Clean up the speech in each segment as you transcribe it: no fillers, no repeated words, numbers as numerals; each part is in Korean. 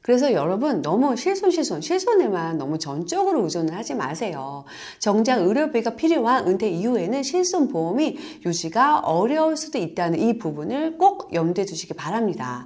그래서 여러분 너무 실손에만 너무 전적으로 의존을 하지 마세요. 정작 의료비가 필요한 은퇴 이후에는 실손보험이 유지가 어려울 수도 있다는 이 부분을 꼭 염두에 두시기 바랍니다.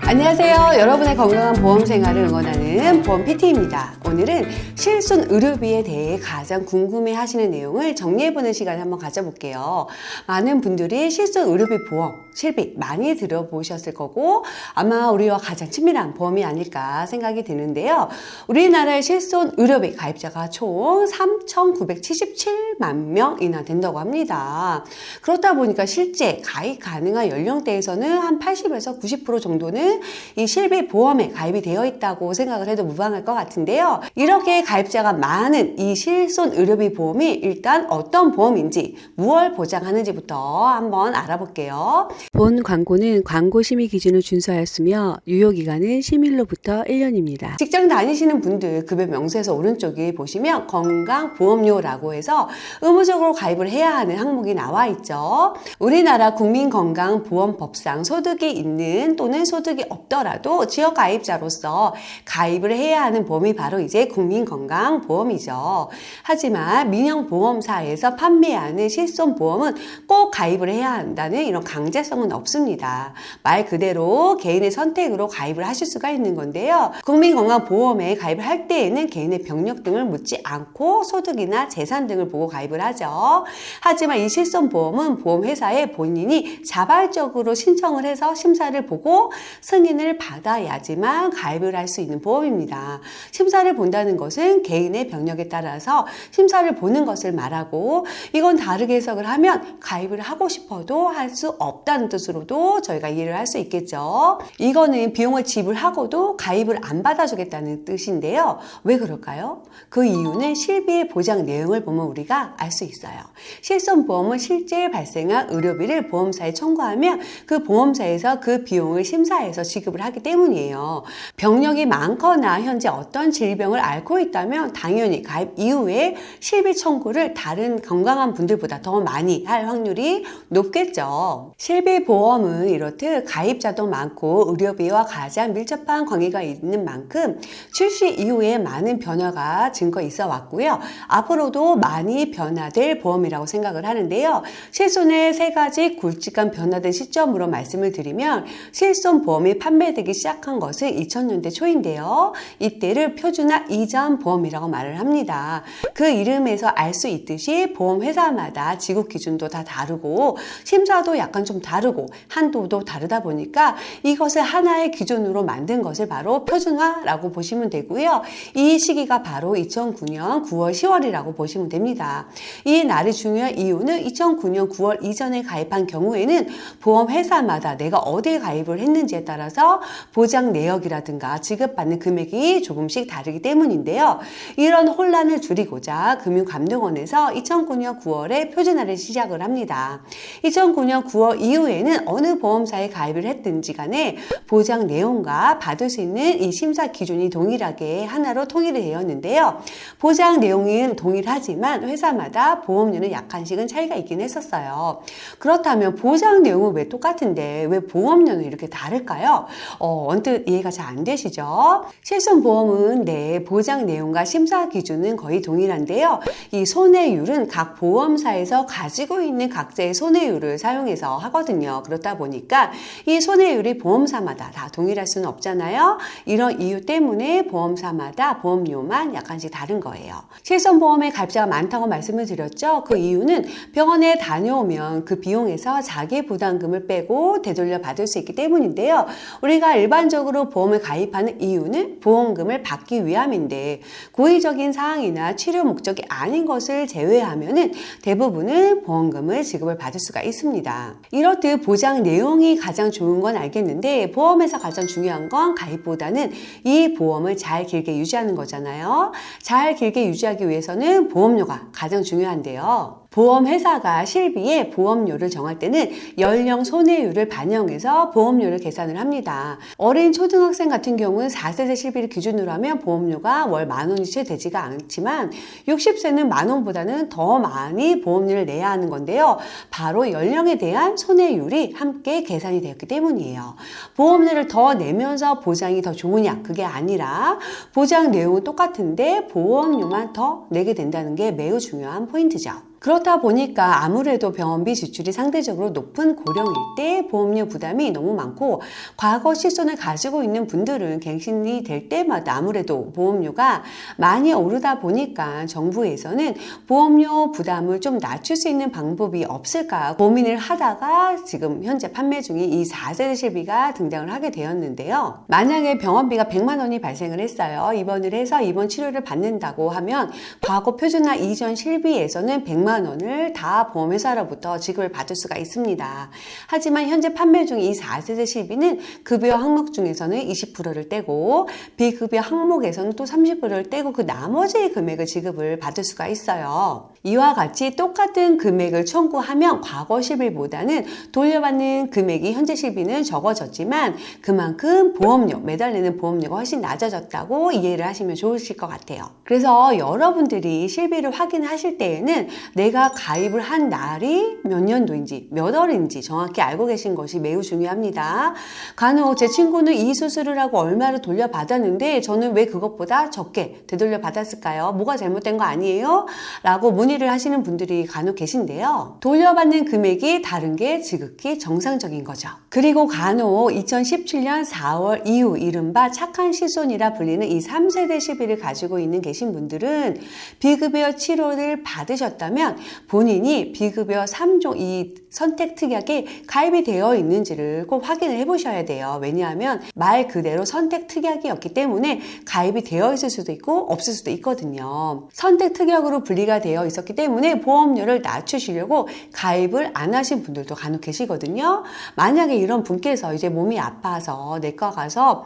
안녕하세요. 여러분의 건강한 보험 생활을 응원하는 보험 PT입니다. 오늘은 실손 의료비에 대해 가장 궁금해 하시는 내용을 정리해보는 시간을 한번 가져볼게요. 많은 분들이 실손 의료비 보험, 실비 많이 들어보셨을 거고 아마 우리와 가장 친밀한 보험이 아닐까 생각이 드는데요. 우리나라의 실손 의료비 가입자가 총 3,977만 명이나 된다고 합니다. 그렇다 보니까 실제 가입 가능한 연령대에서는 한 80에서 90% 정도는 이 실비 보험에 가입이 되어 있다고 생각을 해도 무방할 것 같은데요. 이렇게 가입자가 많은 이 실손 의료비 보험이 일단 어떤 보험인지, 무엇 보장하는지부터 한번 알아볼게요. 본 광고는 광고 심의 기준을 준수하였으며 유효기간은 심의일로부터 1년입니다. 직장 다니시는 분들 급여 명세서 오른쪽에 보시면 건강보험료라고 해서 의무적으로 가입을 해야 하는 항목이 나와 있죠. 우리나라 국민건강보험법상 소득이 있는 또는 소득이 없더라도 지역 가입자로서 가입을 해야 하는 보험이 바로 이제 국민건강보험이죠. 하지만 민영보험사에서 판매하는 실손보험은 꼭 가입을 해야 한다는 이런 강제성은 없습니다. 말 그대로 개인의 선택으로 가입을 하실 수가 있는 건데요. 국민건강보험에 가입을 할 때에는 개인의 병력 등을 묻지 않고 소득이나 재산 등을 보고 가입을 하죠. 하지만 이 실손보험은 보험회사에 본인이 자발적으로 신청을 해서 심사를 보고 승인을 받아야지만 가입을 할 수 있는 보험입니다. 심사를 본다는 것은 개인의 병력에 따라서 심사를 보는 것을 말하고 이건 다르게 해석을 하면 가입을 하고 싶어도 할 수 없다는 뜻으로도 저희가 이해를 할 수 있겠죠. 이거는 비용을 지불하고도 가입을 안 받아주겠다는 뜻인데요. 왜 그럴까요? 그 이유는 실비의 보장 내용을 보면 우리가 알 수 있어요. 실손보험은 실제 발생한 의료비를 보험사에 청구하면 그 보험사에서 그 비용을 심사해서 지급을 하기 때문이에요. 병력이 많거나 현재 어떤 질병을 앓고 있다면 당연히 가입 이후에 실비 청구를 다른 건강한 분들보다 더 많이 할 확률이 높겠죠. 실비보험은 이렇듯 가입자도 많고 의료비와 가장 밀접한 관계가 있는 만큼 출시 이후에 많은 변화가 증거 있어 왔고요. 앞으로도 많이 변화될 보험이라고 생각을 하는데요. 실손의 세 가지 굵직한 변화된 시점으로 말씀을 드리면 실손보험이 판매되기 시작한 것은 2000년대 초인데요. 이때를 표준화 이전 보험이라고 말을 합니다. 그 이름에서 알 수 있듯이 보험회사마다 지급 기준도 다 다르고 심사도 약간 좀 다르고 한도도 다르다 보니까 이것을 하나의 기준으로 만든 것을 바로 표준화라고 보시면 되고요. 이 시기가 바로 2009년 9월 10월이라고 보시면 됩니다. 이 날이 중요한 이유는 2009년 9월 이전에 가입한 경우에는 보험회사마다 내가 어디에 가입을 했는지에 따라서 보장 내역이라든가 지급받는 금액이 조금씩 다르기 때문인데요. 이런 혼란을 줄이고자 금융감독원에서 2009년 9월에 표준화를 시작을 합니다. 2009년 9월 이후에는 어느 보험사에 가입을 했든지 간에 보장 내용과 받을 수 있는 이 심사 기준이 동일하게 하나로 통일이 되었는데요. 보장 내용은 동일하지만 회사마다 보험료는 약간씩은 차이가 있긴 했었어요. 그렇다면 보장 내용은 왜 똑같은데 왜 보험료는 이렇게 다를까요? 언뜻 이해가 잘 안 되시죠? 실손보험은 보장 내용과 심사 기준은 거의 동일한데요. 이 손해율은 각 보험사에서 가지고 있는 각자의 손해율을 사용해서 하거든요. 그렇다 보니까 이 손해율이 보험사마다 다 동일할 수는 없잖아요. 이런 이유 때문에 보험사마다 보험료만 약간씩 다른 거예요. 실손보험에 가입자가 많다고 말씀을 드렸죠. 그 이유는 병원에 다녀오면 그 비용에서 자기 부담금을 빼고 되돌려 받을 수 있기 때문인데요. 우리가 일반적으로 보험을 가입하는 이유는 보험금을 받기 위함인데 고의적인 사항이나 치료 목적이 아닌 것을 제외하면은 대부분은 보험금을 지급을 받을 수가 있습니다. 이렇듯 보장 내용이 가장 좋은 건 알겠는데 보험에서 가장 중요한 건 가입보다는 이 보험을 잘 길게 유지하는 거잖아요. 잘 길게 유지하기 위해서는 보험료가 가장 중요한데요. 보험회사가 실비에 보험료를 정할 때는 연령 손해율을 반영해서 보험료를 계산을 합니다. 어린 초등학생 같은 경우는 4세대 실비를 기준으로 하면 보험료가 월 10,000원이 채 되지가 않지만 60세는 10,000원보다는 더 많이 보험료를 내야 하는 건데요. 바로 연령에 대한 손해율이 함께 계산이 되었기 때문이에요. 보험료를 더 내면서 보장이 더 좋으냐? 그게 아니라 보장 내용은 똑같은데 보험료만 더 내게 된다는 게 매우 중요한 포인트죠. 그렇다 보니까 아무래도 병원비 지출이 상대적으로 높은 고령일 때 보험료 부담이 너무 많고 과거 실손을 가지고 있는 분들은 갱신이 될 때마다 아무래도 보험료가 많이 오르다 보니까 정부에서는 보험료 부담을 좀 낮출 수 있는 방법이 없을까 고민을 하다가 지금 현재 판매 중인 이 4세대 실비가 등장을 하게 되었는데요. 만약에 병원비가 100만 원이 발생을 했어요. 입원을 해서 입원 치료를 받는다고 하면 과거 표준화 이전 실비에서는 100만 원을 다 보험회사로부터 지급을 받을 수가 있습니다. 하지만 현재 판매 중인 이 4세대 실비는 급여 항목 중에서는 20%를 떼고 비급여 항목에서는 또 30%를 떼고 그 나머지 금액을 지급을 받을 수가 있어요. 이와 같이 똑같은 금액을 청구하면 과거 실비보다는 돌려받는 금액이 현재 실비는 적어졌지만 그만큼 보험료, 매달 내는 보험료가 훨씬 낮아졌다고 이해를 하시면 좋으실 것 같아요. 그래서 여러분들이 실비를 확인하실 때에는 내가 가입을 한 날이 몇 년도인지 몇 월인지 정확히 알고 계신 것이 매우 중요합니다. 간혹 제 친구는 이 수술을 하고 얼마를 돌려받았는데 저는 왜 그것보다 적게 되돌려 받았을까요? 뭐가 잘못된 거 아니에요? 라고 문의를 하시는 분들이 간혹 계신데요. 돌려받는 금액이 다른 게 지극히 정상적인 거죠. 그리고 간혹 2017년 4월 이후 이른바 착한 실손이라 불리는 이 3세대 실비를 가지고 있는 계신 분들은 비급여 치료를 받으셨다면 본인이 비급여 3종 이 선택 특약에 가입이 되어 있는지를 꼭 확인을 해보셔야 돼요. 왜냐하면 말 그대로 선택 특약이었기 때문에 가입이 되어 있을 수도 있고 없을 수도 있거든요. 선택 특약으로 분리가 되어 있었기 때문에 보험료를 낮추시려고 가입을 안 하신 분들도 간혹 계시거든요. 만약에 이런 분께서 이제 몸이 아파서 내과 가서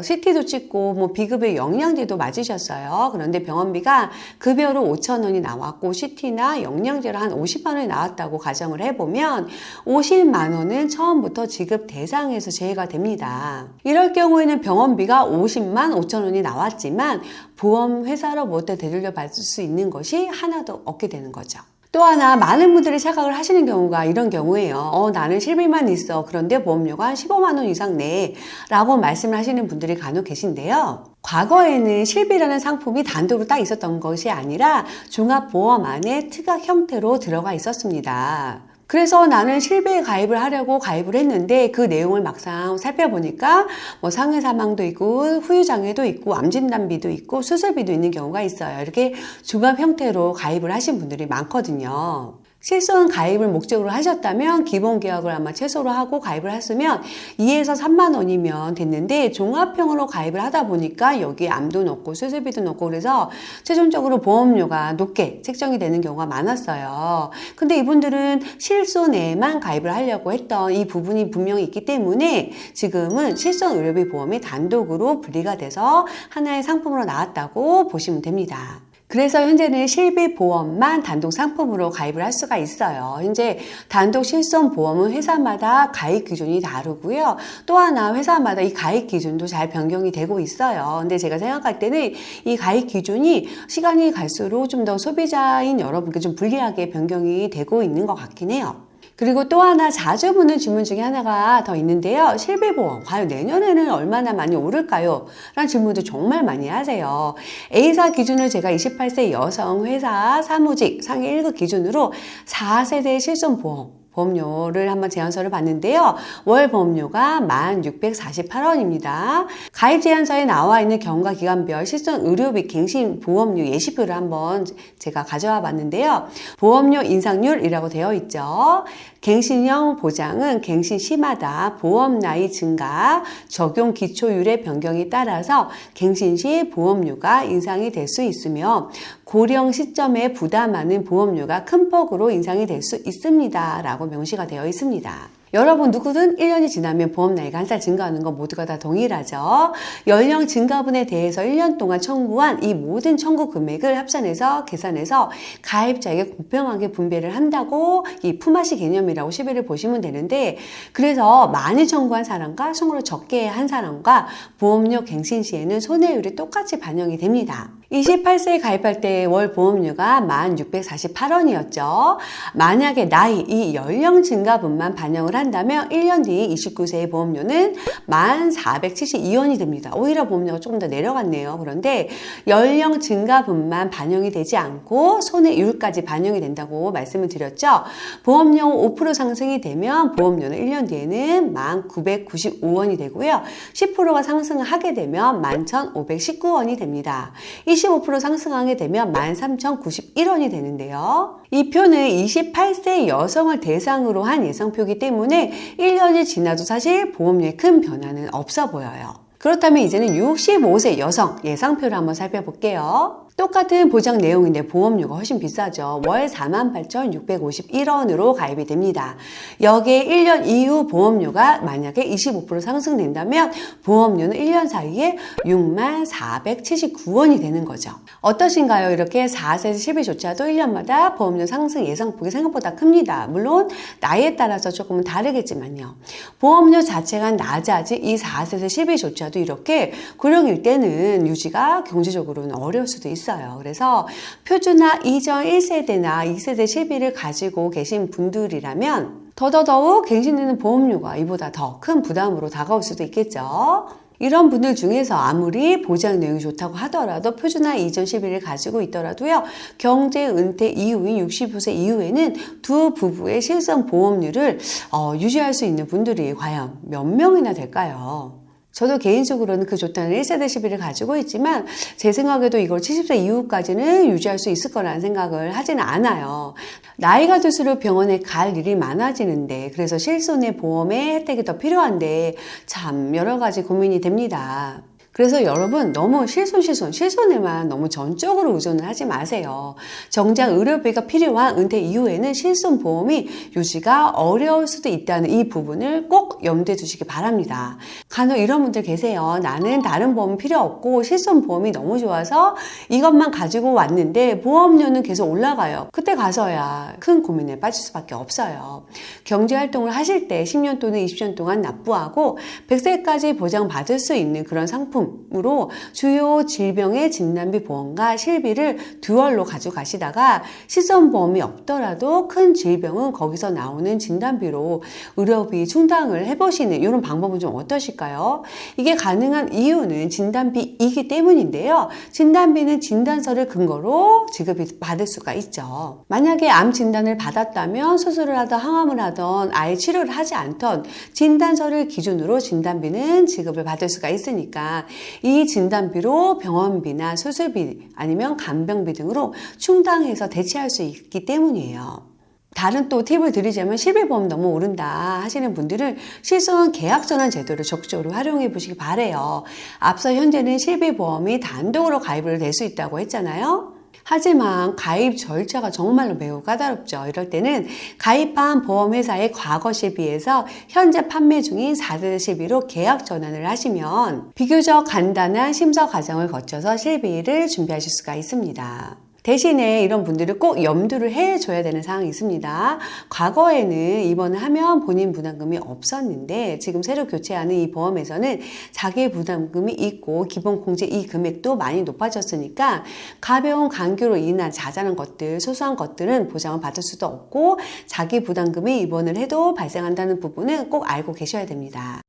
CT도 찍고 뭐 비급여 영양제도 맞으셨어요. 그런데 병원비가 급여로 5,000원이 나왔고 CT나 영양제로 한 50만 원이 나왔다고 가정을 해보면 50만 원은 처음부터 지급 대상에서 제외가 됩니다. 이럴 경우에는 병원비가 50만 5천 원이 나왔지만 보험회사로부터 되돌려 받을 수 있는 것이 하나도 없게 되는 거죠. 또 하나 많은 분들이 착각을 하시는 경우가 이런 경우예요. 나는 실비만 있어. 그런데 보험료가 한 15만 원 이상 내 라고 말씀을 하시는 분들이 간혹 계신데요. 과거에는 실비라는 상품이 단독으로 딱 있었던 것이 아니라 종합보험 안에 특약 형태로 들어가 있었습니다. 그래서 나는 실비에 가입을 하려고 가입을 했는데 그 내용을 막상 살펴보니까 뭐 상해 사망도 있고 후유장애도 있고 암진단비도 있고 수술비도 있는 경우가 있어요. 이렇게 종합 형태로 가입을 하신 분들이 많거든요. 실손 가입을 목적으로 하셨다면 기본 계약을 아마 최소로 하고 가입을 했으면 2에서 3만 원이면 됐는데 종합형으로 가입을 하다 보니까 여기에 암도 넣고 수술비도 넣고 그래서 최종적으로 보험료가 높게 책정이 되는 경우가 많았어요. 근데 이분들은 실손에만 가입을 하려고 했던 이 부분이 분명히 있기 때문에 지금은 실손 의료비 보험이 단독으로 분리가 돼서 하나의 상품으로 나왔다고 보시면 됩니다. 그래서 현재는 실비보험만 단독 상품으로 가입을 할 수가 있어요. 현재 단독 실손보험은 회사마다 가입 기준이 다르고요. 또 하나 회사마다 이 가입 기준도 잘 변경이 되고 있어요. 근데 제가 생각할 때는 이 가입 기준이 시간이 갈수록 좀 더 소비자인 여러분께 좀 불리하게 변경이 되고 있는 것 같긴 해요. 그리고 또 하나 자주 묻는 질문 중에 하나가 더 있는데요. 실비보험 과연 내년에는 얼마나 많이 오를까요? 라는 질문도 정말 많이 하세요. A사 기준으로 제가 28세 여성 회사 사무직 상위 1급 기준으로 4세대 실손보험 보험료를 한번 제안서를 봤는데요. 월 보험료가 1,648원입니다. 가입 제안서에 나와 있는 경과 기간별 실손 의료비 갱신 보험료 예시표를 한번 제가 가져와 봤는데요. 보험료 인상률이라고 되어 있죠. 갱신형 보장은 갱신 시마다 보험 나이 증가, 적용 기초율의 변경에 따라서 갱신 시 보험료가 인상이 될 수 있으며 고령 시점에 부담하는 보험료가 큰 폭으로 인상이 될 수 있습니다. 라고 명시가 되어 있습니다. 여러분 누구든 1년이 지나면 보험 나이가 한 살 증가하는 건 모두가 다 동일하죠. 연령 증가분에 대해서 1년 동안 청구한 이 모든 청구 금액을 합산해서 계산해서 가입자에게 공평하게 분배를 한다고 이 품앗이 개념이라고 시비를 보시면 되는데, 그래서 많이 청구한 사람과 청구를 적게 한 사람과 보험료 갱신 시에는 손해율이 똑같이 반영이 됩니다. 28세에 가입할 때 월 보험료가 1,648원이었죠. 만약에 나이, 이 연령 증가분만 반영을 한다면 1년 뒤 29세의 보험료는 1,472원이 됩니다. 오히려 보험료가 조금 더 내려갔네요. 그런데 연령 증가분만 반영이 되지 않고 손해율까지 반영이 된다고 말씀을 드렸죠. 보험료 5% 상승이 되면 보험료는 1년 뒤에는 1,995원이 되고요. 10%가 상승을 하게 되면 11,519원이 됩니다. 25% 상승하게 되면 13,091원이 되는데요. 이 표는 28세 여성을 대상으로 한 예상표이기 때문에 1년이 지나도 사실 보험료에 큰 변화는 없어 보여요. 그렇다면 이제는 65세 여성 예상표를 한번 살펴볼게요. 똑같은 보장 내용인데 보험료가 훨씬 비싸죠. 월 48,651원으로 가입이 됩니다. 여기에 1년 이후 보험료가 만약에 25% 상승된다면 보험료는 1년 사이에 64,479원이 되는 거죠. 어떠신가요? 이렇게 4세에서 10일조차도 1년마다 보험료 상승 예상폭이 생각보다 큽니다. 물론 나이에 따라서 조금은 다르겠지만요. 보험료 자체가 낮아진 이 4세에서 10일조차도 이렇게 고령일 때는 유지가 경제적으로는 어려울 수도 있어요. 그래서 표준화 이전 1세대나 2세대 실비를 가지고 계신 분들이라면 더더욱 갱신되는 보험료가 이보다 더 큰 부담으로 다가올 수도 있겠죠. 이런 분들 중에서 아무리 보장 내용이 좋다고 하더라도 표준화 이전 실비를 가지고 있더라도요. 경제 은퇴 이후인 65세 이후에는 두 부부의 실손 보험료를 유지할 수 있는 분들이 과연 몇 명이나 될까요? 저도 개인적으로는 그 좋다는 1세대 시비를 가지고 있지만 제 생각에도 이걸 70세 이후까지는 유지할 수 있을 거라는 생각을 하지는 않아요. 나이가 들수록 병원에 갈 일이 많아지는데, 그래서 실손의 보험의 혜택이 더 필요한데 참 여러 가지 고민이 됩니다. 그래서 여러분 너무 실손에만 너무 전적으로 의존을 하지 마세요. 정작 의료비가 필요한 은퇴 이후에는 실손보험이 유지가 어려울 수도 있다는 이 부분을 꼭 염두에 두시기 바랍니다. 간혹 이런 분들 계세요. 나는 다른 보험 필요 없고 실손보험이 너무 좋아서 이것만 가지고 왔는데 보험료는 계속 올라가요. 그때 가서야 큰 고민에 빠질 수밖에 없어요. 경제활동을 하실 때 10년 또는 20년 동안 납부하고 100세까지 보장받을 수 있는 그런 상품 으로 주요 질병의 진단비 보험과 실비를 듀얼로 가져가시다가 실손보험이 없더라도 큰 질병은 거기서 나오는 진단비로 의료비 충당을 해보시는 이런 방법은 좀 어떠실까요? 이게 가능한 이유는 진단비이기 때문인데요. 진단비는 진단서를 근거로 지급이 받을 수가 있죠. 만약에 암 진단을 받았다면 수술을 하던 항암을 하던 아예 치료를 하지 않던 진단서를 기준으로 진단비는 지급을 받을 수가 있으니까 이 진단비로 병원비나 수술비 아니면 간병비 등으로 충당해서 대체할 수 있기 때문이에요. 다른 또 팁을 드리자면 실비보험 너무 오른다 하시는 분들은 실손 계약전환 제도를 적극적으로 활용해 보시기 바래요. 앞서 현재는 실비보험이 단독으로 가입을 될 수 있다고 했잖아요. 하지만 가입 절차가 정말로 매우 까다롭죠. 이럴 때는 가입한 보험회사의 과거 실비에서 현재 판매 중인 4세대 실비로 계약 전환을 하시면 비교적 간단한 심사 과정을 거쳐서 실비를 준비하실 수가 있습니다. 대신에 이런 분들을 꼭 염두를 해줘야 되는 사항이 있습니다. 과거에는 입원을 하면 본인 부담금이 없었는데 지금 새로 교체하는 이 보험에서는 자기 부담금이 있고 기본 공제 이 금액도 많이 높아졌으니까 가벼운 감기로 인한 자잘한 것들, 소소한 것들은 보장을 받을 수도 없고 자기 부담금이 입원을 해도 발생한다는 부분은 꼭 알고 계셔야 됩니다.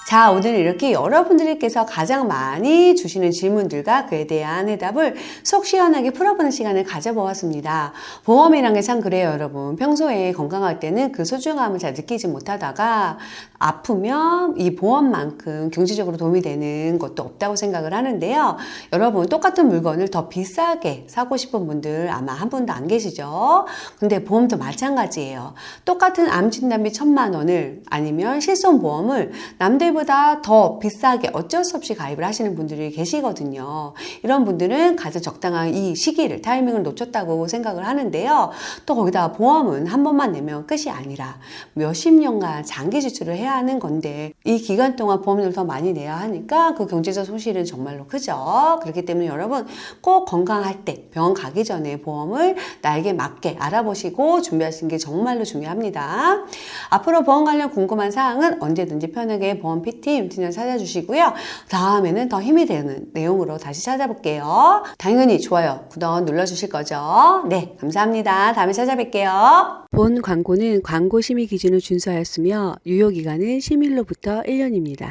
자, 오늘 이렇게 여러분들께서 가장 많이 주시는 질문들과 그에 대한 해답을 속 시원하게 풀어보는 시간을 가져보았습니다. 보험이란 게 참 그래요, 여러분. 평소에 건강할 때는 그 소중함을 잘 느끼지 못하다가 아프면 이 보험만큼 경제적으로 도움이 되는 것도 없다고 생각을 하는데요. 여러분, 똑같은 물건을 더 비싸게 사고 싶은 분들 아마 한 분도 안 계시죠? 근데 보험도 마찬가지예요. 똑같은 암 진단비 1,000만 원을 아니면 실손보험을 남들보다 PT보다 더 비싸게 어쩔 수 없이 가입을 하시는 분들이 계시거든요. 이런 분들은 가장 적당한 이 시기를, 타이밍을 놓쳤다고 생각을 하는데요. 또 거기다 보험은 한 번만 내면 끝이 아니라 몇십 년간 장기 지출을 해야 하는 건데 이 기간 동안 보험료를 더 많이 내야 하니까 그 경제적 손실은 정말로 크죠. 그렇기 때문에 여러분 꼭 건강할 때 병원 가기 전에 보험을 나에게 맞게 알아보시고 준비하시는 게 정말로 중요합니다. 앞으로 보험 관련 궁금한 사항은 언제든지 편하게 보험 PT 임팀장 찾아주시고요. 다음에는 더 힘이 되는 내용으로 다시 찾아볼게요. 당연히 좋아요, 구독 눌러주실 거죠? 네, 감사합니다. 다음에 찾아뵐게요. 본 광고는 광고 심의 기준을 준수하였으며 유효기간은 심의일로부터 1년입니다.